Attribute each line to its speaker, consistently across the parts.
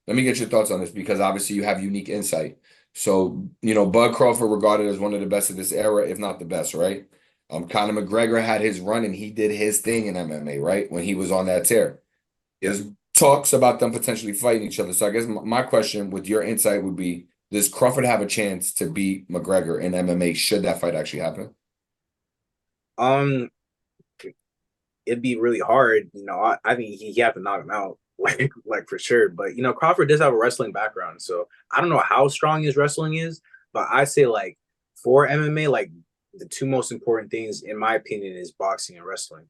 Speaker 1: let me get your thoughts on this because obviously you have unique insight. So, Bud Crawford regarded as one of the best of this era, if not the best, right? Conor McGregor had his run and he did his thing in MMA, right? When he was on that tear.
Speaker 2: Yeah.
Speaker 1: There's talks about them potentially fighting each other. So I guess my question with your insight would be, does Crawford have a chance to beat McGregor in MMA should that fight actually happen?
Speaker 2: Um, it'd be really hard. I think he have to knock him out, like for sure. But Crawford does have a wrestling background, so I don't know how strong his wrestling is, but I say like for MMA, like the two most important things in my opinion is boxing and wrestling.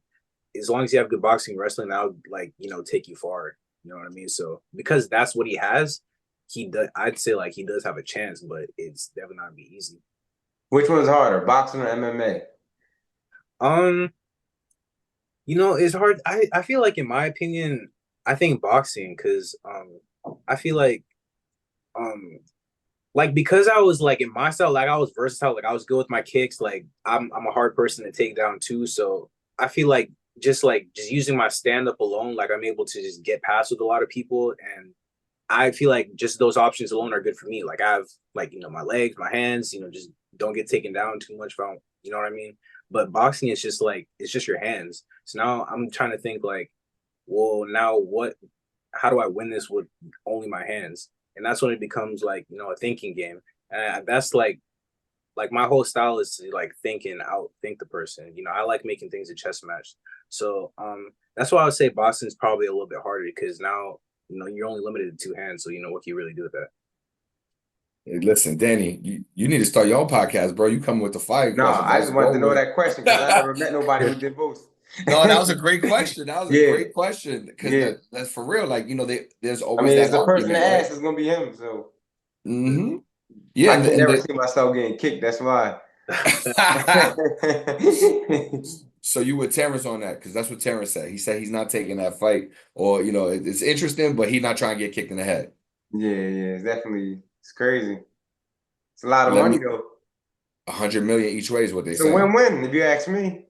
Speaker 2: As long as you have good boxing and wrestling, that'll take you far. You know what I mean? So because that's what he has, he does. I'd say like he does have a chance, but it's definitely not gonna be easy.
Speaker 3: Which one's harder, boxing or MMA?
Speaker 2: Um, it's hard. I feel like in my opinion, I think boxing because I feel um like because I was like in my style, like I was versatile, like I was good with my kicks, like I'm a hard person to take down too. So I feel like just using my stand up alone, like I'm able to just get past with a lot of people. And I feel like just those options alone are good for me. Like I have like, my legs, my hands, just don't get taken down too much if I don't, you know what I mean? But boxing is just like it's just your hands. So now I'm trying to think like, well, now what how do I win this with only my hands? And that's when it becomes like, a thinking game. And that's like my whole style is to like think and outthink the person. I like making things a chess match. So that's why I would say Boston's probably a little bit harder because now, you're only limited to two hands. So what can you really do with that?
Speaker 1: Hey, listen, Danny, you need to start your own podcast, bro. You come with the fire
Speaker 3: No,
Speaker 1: questions.
Speaker 3: I
Speaker 1: Let's
Speaker 3: just wanted to
Speaker 1: roll
Speaker 3: know
Speaker 1: with
Speaker 3: that question because I never met nobody
Speaker 1: it.
Speaker 3: who did both.
Speaker 1: No, that was a great question. That was a
Speaker 3: Yeah,
Speaker 1: great question because
Speaker 3: yeah.
Speaker 1: that's for real. Like, there's
Speaker 3: I
Speaker 1: always
Speaker 3: mean, it's
Speaker 1: that
Speaker 3: the person to
Speaker 1: argument, right?
Speaker 3: ask is gonna be him. So
Speaker 1: Hmm. Yeah,
Speaker 3: I
Speaker 1: and,
Speaker 3: can
Speaker 1: and
Speaker 3: never
Speaker 1: the
Speaker 3: see myself getting kicked. That's why.
Speaker 1: so you with Terence on that because that's what Terence said. He said he's not taking that fight, or it's interesting, but he's not trying to get kicked in the head.
Speaker 3: Yeah, yeah, it's crazy. It's a lot of
Speaker 1: Let
Speaker 3: money
Speaker 1: me
Speaker 3: though.
Speaker 1: 100 million each way is what they
Speaker 3: It's a
Speaker 1: saying.
Speaker 3: win-win if you ask me.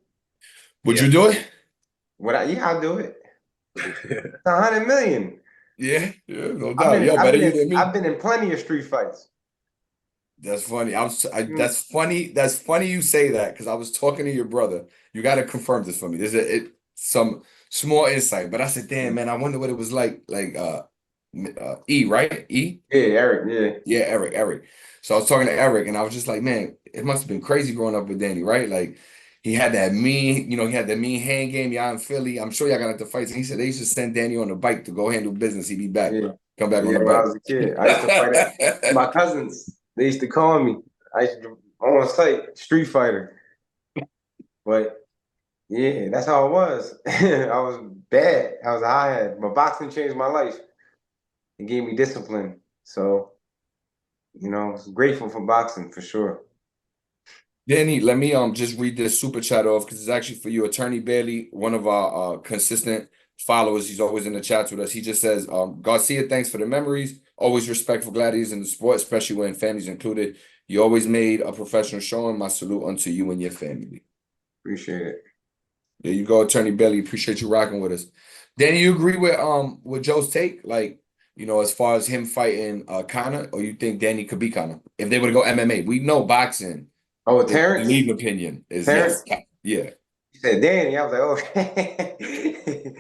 Speaker 1: Would
Speaker 2: Yeah.
Speaker 1: you do it?
Speaker 3: Yeah, I'll do it. It's 100 million.
Speaker 1: Yeah, yeah, no doubt. Yo,
Speaker 3: I've
Speaker 1: better
Speaker 3: been
Speaker 1: you
Speaker 3: in
Speaker 1: than
Speaker 3: I've
Speaker 1: me.
Speaker 3: been in plenty of street fights.
Speaker 1: That's funny.
Speaker 3: Mm.
Speaker 1: That's funny. That's funny you say that because I was talking to your brother. You got to confirm this for me. There's some small insight, but I said, damn man, I wonder what it was like E, right? E?
Speaker 3: Yeah, Eric,
Speaker 1: Yeah, Eric. So I was talking to Eric and I was just like, man, it must have been crazy growing up with Danny, right? Like he had that mean, he had that mean hand game. Y'all in Philly. I'm sure y'all got into fights. And he said they used to send Danny on the bike to go handle business. He'd be back,
Speaker 3: yeah,
Speaker 1: come back on
Speaker 3: yeah.
Speaker 1: the
Speaker 3: When I
Speaker 1: bike.
Speaker 3: was a kid, I used to fight it. My cousins, they used to call me. I used to on site street fighter. But yeah, that's how it was. I was bad. I was a hothead. But boxing changed my life. It gave me discipline. So, I was grateful for boxing for sure.
Speaker 1: Danny, let me just read this super chat off because it's actually for you. Attorney Bailey, one of our consistent followers. He's always in the chats with us. He just says, Garcia, thanks for the memories. Always respectful gladiators in the sport, especially when families included. You always made a professional showing. My salute unto you and your family.
Speaker 3: Appreciate it.
Speaker 1: There you go, Attorney Bailey. Appreciate you rocking with us. Danny, you agree with Joe's take? Like, as far as him fighting Conor, or you think Danny could beat Conor? If they were to go MMA, we know boxing.
Speaker 3: Oh,
Speaker 1: The
Speaker 3: Terrence?
Speaker 1: leading opinion is yes.
Speaker 3: Terrence?
Speaker 1: Yeah.
Speaker 3: You said Danny. I was like, okay.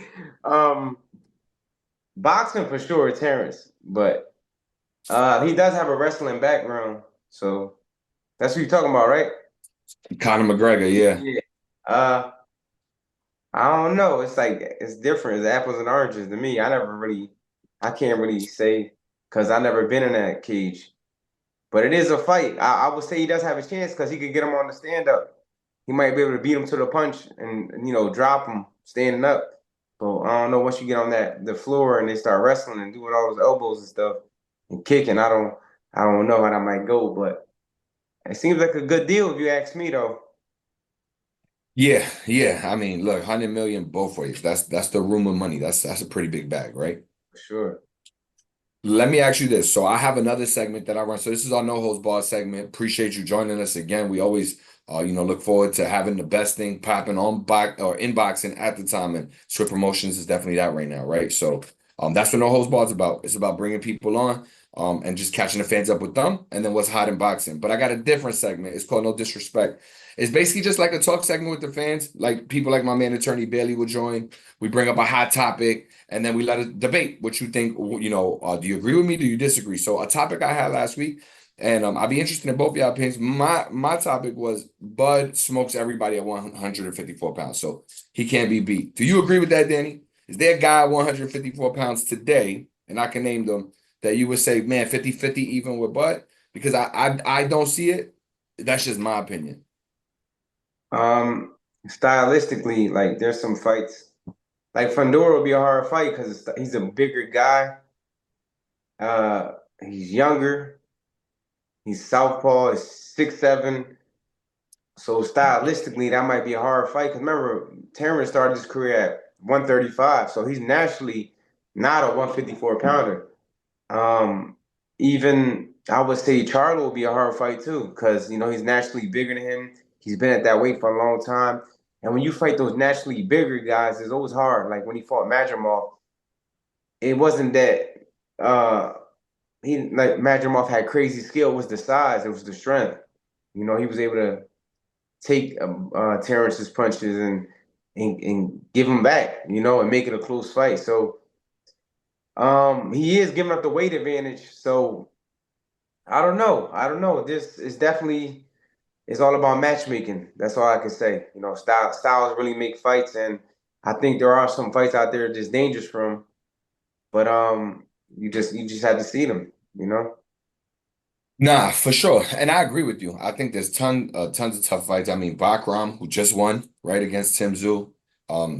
Speaker 3: Boxing for sure, Terrence. But he does have a wrestling background. So that's what you're talking about, right?
Speaker 1: Conor McGregor, yeah.
Speaker 3: Yeah. Uh, I don't know. It's like it's different. It's apples and oranges to me. I can't really say because I never been in that cage. But it is a fight. I would say he does have a chance because he could get him on the stand up. He might be able to beat him to the punch and drop him standing up. So I don't know once you get on the floor and they start wrestling and doing all those elbows and stuff and kicking. I don't know how that might go, but it seems like a good deal if you ask me though.
Speaker 1: Yeah, yeah. I mean, look, 100 million both ways. That's the room of money. That's a pretty big bag, right?
Speaker 3: For sure.
Speaker 1: Let me ask you this. So I have another segment that I run. So this is our no holds bar segment. Appreciate you joining us again. We always look forward to having the best thing popping on box or in boxing at the time. And Swift Promotions is definitely that right now, right? So That's what No Holds Barred's about. It's about bringing people on, and just catching the fans up with them, and then what's hot in boxing. But I got a different segment. It's called No Disrespect. It's basically just like a talk segment with the fans. Like people like my man Attorney Bailey will join. We bring up a hot topic, and then we let it debate what you think. Do you agree with me? Do you disagree? So a topic I had last week, and I'd be interested in both y'all opinions. My topic was Bud smokes everybody at 154 pounds, so he can't be beat. Do you agree with that, Danny? Is there a guy at 154 pounds today, and I can name them, that you would say, man, 50-50 even with Bud? Because I don't see it. That's just my opinion.
Speaker 3: Stylistically, like there's some fights. Like Fundora will be a hard fight because he's a bigger guy. He's younger. He's southpaw. He's 6'7". So stylistically, that might be a hard fight. Because remember, Terence started his career at 135, so he's naturally not a 154 pounder. Even I would say Charlo will be a hard fight too, because he's naturally bigger than him. He's been at that weight for a long time. And when you fight those naturally bigger guys, it's always hard. Like when he fought Madrimov, it wasn't that Madrimov had crazy skill. It was the size, it was the strength. He was able to take Terrence's punches and give him back, and make it a close fight. So he is giving up the weight advantage. So I don't know. This is definitely, it's all about matchmaking. That's all I can say. Styles really make fights, and I think there are some fights out there just dangerous from. But you just have to see them.
Speaker 1: Nah, for sure. And I agree with you. I think there's tons of tough fights. I mean, Bakram, who just won, right, against Tszyu.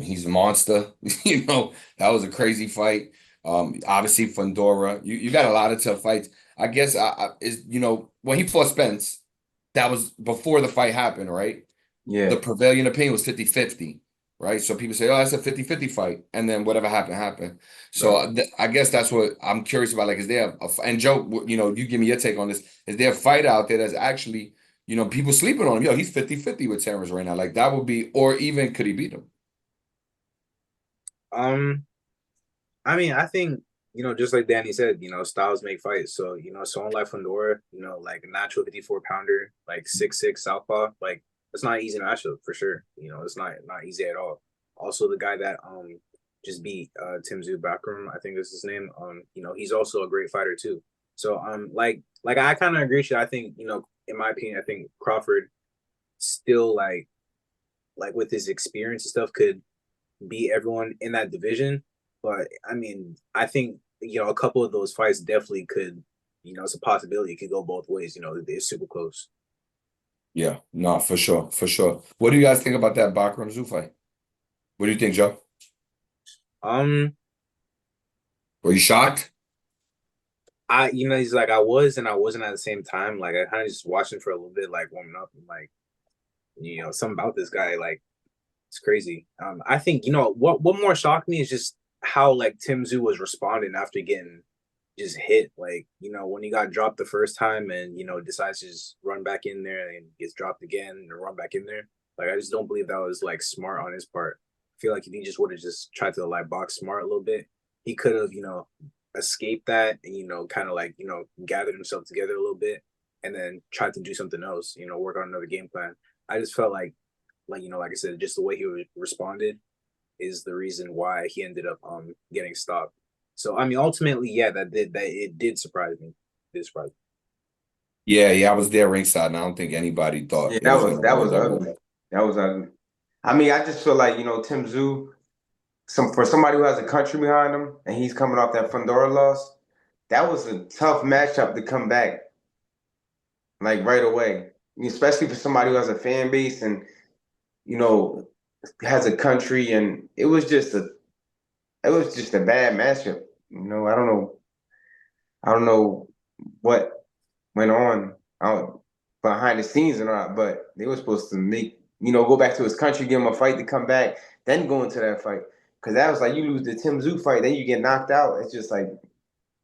Speaker 1: He's a monster. That was a crazy fight. Obviously Fundora. You got a lot of tough fights. I guess when he fought Spence, that was before the fight happened, right?
Speaker 3: Yeah.
Speaker 1: The prevailing opinion was 50-50, right? So people say, oh, that's a 50-50 fight. And then whatever happened, happened. So I guess that's what I'm curious about. Like, is there and Joe, you give me your take on this. Is there a fight out there that's actually, people sleeping on him? Yo, he's 50-50 with Terence right now. Like that would be, or even could he beat him?
Speaker 2: I mean, I think, just like Danny said, styles make fights. So, someone like Fundora, like a natural 54 pounder, like 6'6" southpaw, like it's not an easy matchup for sure. It's not easy at all. Also, the guy that just beat Tszyu Bakram, I think is his name. He's also a great fighter too. So like I kind of agree with you. I think, in my opinion, I think Crawford still like with his experience and stuff could beat everyone in that division. But I mean, I think a couple of those fights definitely could, it's a possibility. It could go both ways. They're super close.
Speaker 1: Yeah, no, for sure, for sure. What do you guys think about that Bakram Zoo fight? What do you think, Joe?
Speaker 2: Um,
Speaker 1: Were you shocked?
Speaker 2: he's like I was and I wasn't at the same time. Like I kind of just watching for a little bit, like warming up and like, something about this guy, like it's crazy. I think what more shocked me is just how like Tszyu was responding after getting just hit. Like when he got dropped the first time and decides to just run back in there and gets dropped again and run back in there. Like I just don't believe that was like smart on his part. I feel like if he just would have just tried to like box smart a little bit, he could have escaped that and kind of like gathered himself together a little bit and then tried to do something else. Work on another game plan. I just felt like like I said, just the way he responded is the reason why he ended up getting stopped. So I mean, ultimately, yeah, that it did surprise me. It did surprise me.
Speaker 1: Yeah, I was there ringside, and I don't think anybody thought
Speaker 3: Yeah,
Speaker 1: it was gonna
Speaker 3: that
Speaker 1: go
Speaker 3: was
Speaker 1: that way.
Speaker 3: ugly. That was ugly. I mean, I just feel like Tszyu, for somebody who has a country behind him and he's coming off that Fundora loss, that was a tough matchup to come back like right away, especially for somebody who has a fan base and you know has a country, and it was just a bad matchup. I don't know what went on out behind the scenes or not, but they were supposed to go back to his country, give him a fight to come back, then go into that fight. Because that was like you lose the Tszyu fight, then you get knocked out. It's just like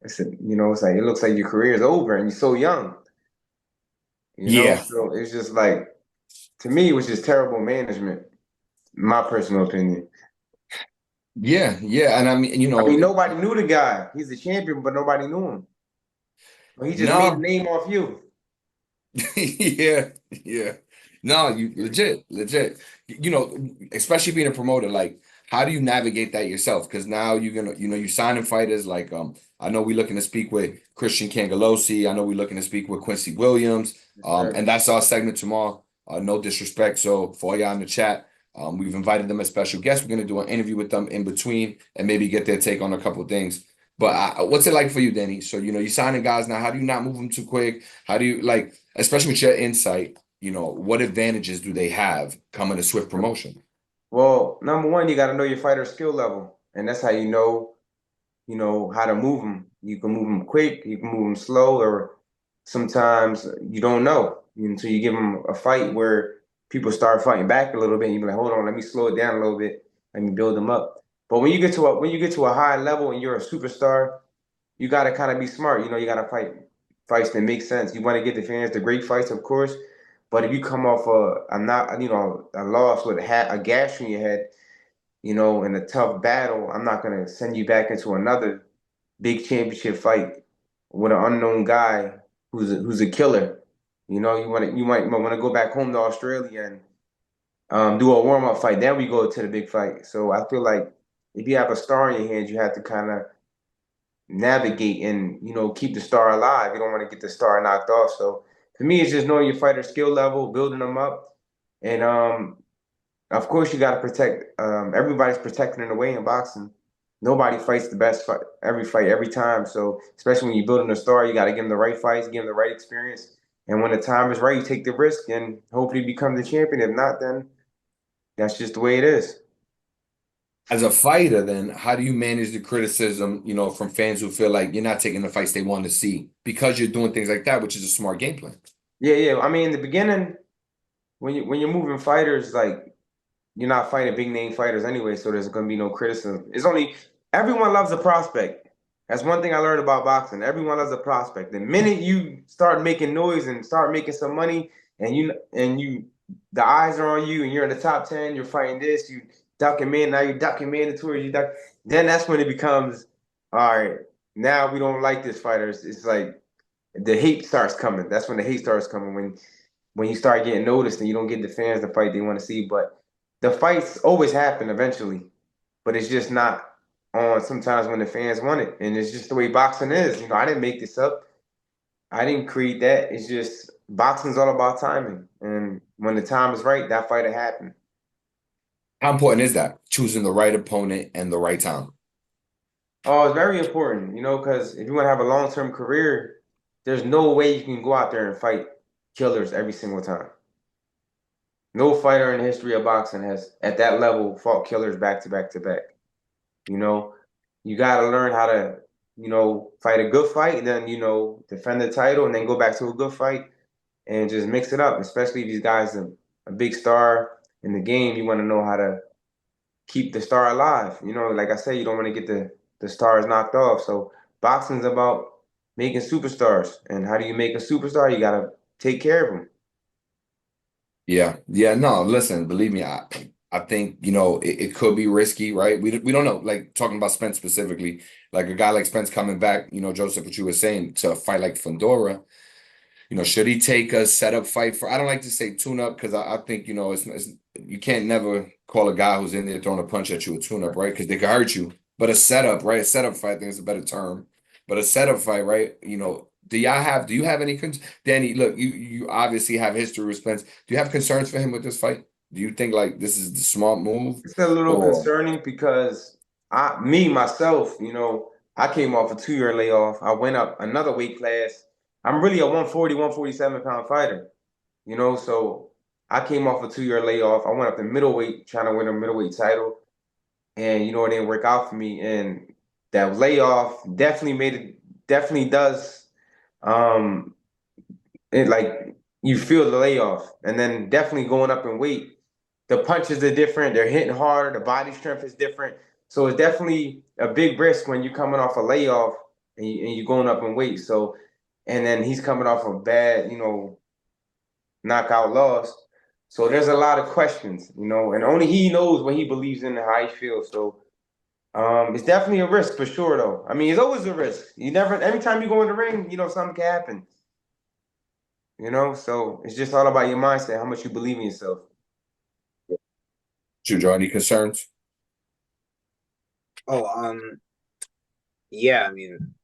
Speaker 3: it's like it looks like your career is over and you're so young.
Speaker 1: Yeah,
Speaker 3: So it's just like to me, it was just terrible management, in my personal opinion.
Speaker 1: Yeah, yeah, and I mean,
Speaker 3: I mean, nobody knew the guy. He's a champion, but nobody knew him. But he just made a
Speaker 1: no,
Speaker 3: name off you.
Speaker 1: yeah, yeah. No, you legit, legit. Especially being a promoter, like how do you navigate that yourself? Because now you're gonna, you signing fighters like I know we're looking to speak with Christian Cangalosi. I know we're looking to speak with Quincy Williams.
Speaker 3: Yes, sir.
Speaker 1: And that's our segment tomorrow. No disrespect. So for all y'all in the chat, we've invited them as special guests. We're gonna do an interview with them in between and maybe get their take on a couple of things. But what's it like for you, Danny? So you're signing guys now. How do you not move them too quick? How do you like, especially with your insight? What advantages do they have coming to Swift Promotion?
Speaker 3: Well, number one, you got to know your fighter's skill level, and that's how you know how to move them. You can move them quick, you can move them slow, or sometimes you don't know until you give them a fight where people start fighting back a little bit. And you be like, hold on, let me slow it down a little bit. Let me build them up. But when you get to a high level and you're a superstar, you got to kind of be smart. You got to fight fights that make sense. You want to get the fans the great fights, of course. But if you come off a not a loss with a gash in your head, in a tough battle, I'm not gonna send you back into another big championship fight with an unknown guy who's a killer. You might want to go back home to Australia and do a warm up fight. Then we go to the big fight. So I feel like if you have a star in your hands, you have to kind of navigate and keep the star alive. You don't want to get the star knocked off. So for me, it's just knowing your fighter skill level, building them up, and of course you got to protect. Everybody's protecting in a way in boxing. Nobody fights the best fight every time. So especially when you're building a star, you got to give them the right fights, give them the right experience, and when the time is right, you take the risk and hopefully become the champion. If not, then that's just the way it is.
Speaker 1: As a fighter, then how do you manage the criticism, from fans who feel like you're not taking the fights they want to see because you're doing things like that, which is a smart game plan?
Speaker 3: Yeah, yeah. I mean, in the beginning, when you're moving fighters, like you're not fighting big name fighters anyway, so there's gonna be no criticism. It's only everyone loves a prospect. That's one thing I learned about boxing. Everyone loves a prospect. The minute you start making noise and start making some money, the eyes are on you, and you're in the top 10, you're fighting this, you ducking man, now you're ducking mandatory, you duck. Then that's when it becomes all right. Now we don't like this fighter. It's like the hate starts coming. That's when the hate starts coming when you start getting noticed and you don't get the fans the fight they want to see. But the fights always happen eventually, but it's just not on sometimes when the fans want it. And it's just the way boxing is. I didn't make this up. I didn't create that. It's just boxing's all about timing. And when the time is right, that fight will happen.
Speaker 1: How important is that? Choosing the right opponent and the right time.
Speaker 3: Oh, it's very important, because if you want to have a long-term career, there's no way you can go out there and fight killers every single time. No fighter in the history of boxing has, at that level, fought killers back to back to back. You know, you got to learn how to, fight a good fight, and then, defend the title, and then go back to a good fight and just mix it up. Especially if these guys are a big star in the game, you want to know how to keep the star alive. Like I said, you don't want to get the stars knocked off. So boxing's about making superstars. And how do you make a superstar? You got to take care of them.
Speaker 1: Yeah, yeah, no, listen, believe me, I think, it could be risky, right? We don't know, like talking about Spence specifically, like a guy like Spence coming back, Joseph, what you were saying, to a fight like Fundora, should he take a setup fight for, I don't like to say tune up because I think, it's you can't never call a guy who's in there throwing a punch at you a tune up, right? Because they could hurt you. But a setup, right? A setup fight, I think is a better term. But a setup fight, right? Do you have any Danny, look, you obviously have history with Spence. Do you have concerns for him with this fight? Do you think like this is the smart move?
Speaker 3: It's a little
Speaker 1: Or
Speaker 3: concerning because myself, I came off a 2-year layoff. I went up another weight class. I'm really a 140, 147 pound fighter, so I came off a 2-year layoff. I went up to middleweight trying to win a middleweight title. And it didn't work out for me. And that layoff definitely does um it like you feel the layoff. And then definitely going up in weight, the punches are different, they're hitting harder, the body strength is different. So it's definitely a big risk when you're coming off a layoff and you're going up in weight. So and then he's coming off a bad, knockout loss. So there's a lot of questions, and only he knows what he believes in and how he feels. So It's definitely a risk for sure, though. I mean, it's always a risk. You never, every time you go in the ring, you know, something can happen. You know, so it's just all about your mindset, how much you believe in yourself.
Speaker 1: Should you draw any concerns?
Speaker 2: Oh, yeah, I mean,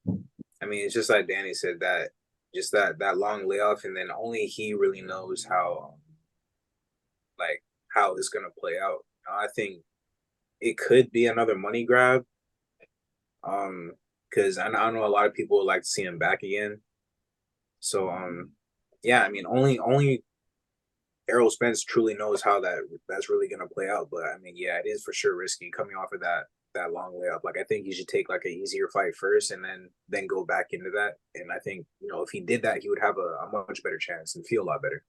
Speaker 2: it's just like Danny said, that just that long layoff, and then only he really knows how like how it's gonna play out. I think it could be another money grab. Because I know a lot of people would like to see him back again. So yeah, I mean, only Errol Spence truly knows how that's really gonna play out. But I mean, yeah, it is for sure risky coming off of that long layup. Like I think he should take like an easier fight first and then go back into that. And I think, you know, if he did that, he would have a much better chance and feel a lot better.